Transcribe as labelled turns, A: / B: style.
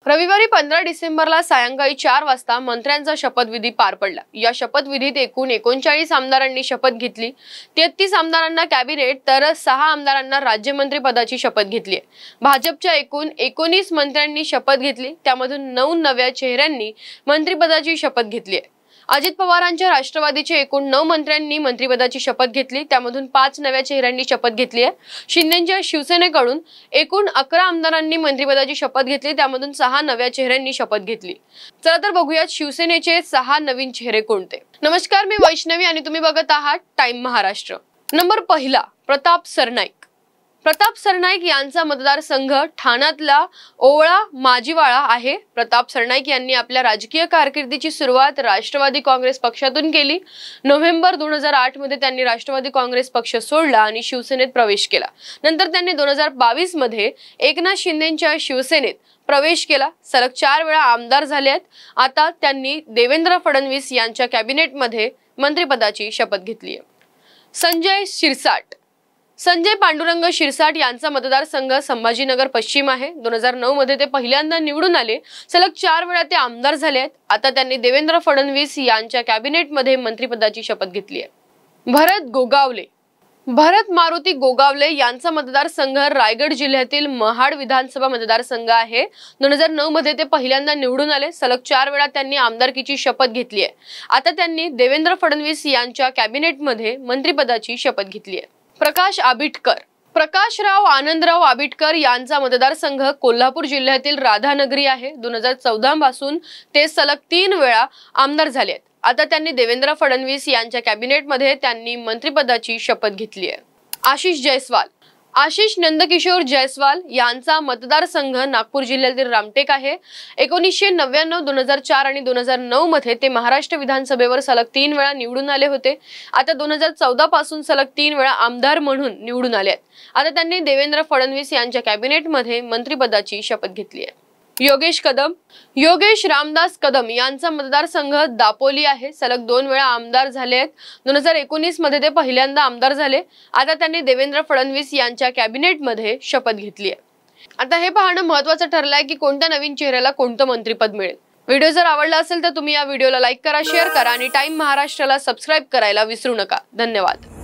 A: रविवारी 15 डिसेंबरला सायंकाळी 4 वाजता मंत्र्यांचा शपथविधी पार पडला। या शपथविधीत एकूण 39 आमदारांनी शपथ घेतली। 33 आमदारांना कॅबिनेट तर 6 आमदारांना राज्यमंत्री पदाची शपथ घेतली आहे। भाजपच्या एकूण 19 मंत्र्यांनी शपथ घेतली, त्यामधून 9 नव्या चेहऱ्यांनी मंत्रिपदाची शपथ घेतली आहे। अजित पवारांच्या राष्ट्रवादीचे एकूण 9 मंत्र्यांनी मंत्रिपदाची शपथ घेतली, त्यामधून 5 नव्या चेहऱ्यांनी शपथ घेतली आहे। शिंदेच्या शिवसेनेकडून एकूण 11 आमदारांनी मंत्रिपदाची शपथ घेतली, त्यामधून 6 नव्या चेहऱ्यांनी शपथ घेतली। चला तर बघूयात शिवसेनेचे 6 नवीन चेहरे कोणते। नमस्कार, मी वैष्णवी आणि तुम्ही बघत आहात टाइम महाराष्ट्र। नंबर पहिला, प्रताप सरनाईक। प्रताप सरनाईक यांचा मतदारसंघ ठाण्यातला ओवळा माजीवाळा आहे। प्रताप सरनाईक यांनी आपल्या राजकीय कारकिर्दीची सुरुवात राष्ट्रवादी काँग्रेस पक्षातून केली। नोव्हेंबर 2008 मध्ये त्यांनी राष्ट्रवादी काँग्रेस पक्ष सोडला आणि शिवसेनेत प्रवेश केला। नंतर त्यांनी 2022 मध्ये एकनाथ शिंदेच्या शिवसेनेत प्रवेश केला। सलग 4 वेळा आमदार झाले आहेत। आता त्यांनी देवेंद्र फडणवीस यांच्या कॅबिनेटमध्ये मंत्रिपदाची शपथ घेतली आहे। संजय शिरसाट। संजय पांडुरंग शिरसाट यांचा मतदारसंघ संभाजीनगर पश्चिम आहे। 2009 मध्ये ते पहिल्यांदा निवडून आले। सलग 4 वेळा ते आमदार झाले आहेत। आता त्यांनी देवेंद्र फडणवीस यांच्या कॅबिनेटमध्ये मंत्रिपदाची शपथ घेतली आहे। भरत गोगावले। भरत मारुती गोगावले यांचा मतदारसंघ रायगड जिल्ह्यातील महाड विधानसभा मतदारसंघ आहे। 2009 मध्ये ते पहिल्यांदा निवडून आले। सलग 4 वेळा त्यांनी आमदारकीची शपथ घेतली आहे। आता त्यांनी देवेंद्र फडणवीस यांच्या कॅबिनेटमध्ये मंत्रिपदाची शपथ घेतली आहे। प्रकाश आबिटकर। प्रकाशराव आनंदराव आबिटकर यांचा मतदारसंघ कोल्हापूर जिल्ह्यातील राधानगरी आहे। 2014 पासून ते सलग 3 वेळा आमदार झाले आहेत। आता त्यांनी देवेंद्र फडणवीस यांच्या कॅबिनेटमध्ये त्यांनी मंत्रिपदाची शपथ घेतली आहे। आशिष जयस्वाल। आशिष नंदकिशोर जयस्वाल यांचा मतदारसंघ नागपूर जिल्ह्यातील रामटेक आहे। 1999, 2004 आणि 2009 मध्ये ते महाराष्ट्र विधानसभेवर सलग 3 वेळा निवडून आले होते। आता 2014 पासून सलग 3 वेळा आमदार म्हणून निवडून आले आहेत। आता त्यांनी देवेंद्र फडणवीस यांच्या कॅबिनेटमध्ये मंत्रिपदाची शपथ घेतली आहे। योगेश कदम। योगेश रामदास कदम यांचा मतदारसंघ दापोली आहे। सलग 2 वेळा आमदार झाले आहेत। 2019 मध्ये ते पहिल्यांदा आमदार झाले। आता त्यांनी देवेंद्र फडणवीस यांच्या कॅबिनेटमध्ये शपथ घेतली आहे। आता हे पाहणं महत्त्वाचं ठरलंय की कोणत्या नवीन चेहऱ्याला कोणतं मंत्रिपद मिळेल। व्हिडिओ जर आवडला असेल तर तुम्ही या व्हिडिओला लाईक करा, शेअर करा आणि टाइम महाराष्ट्राला सबस्क्राइब करायला विसरू नका। धन्यवाद।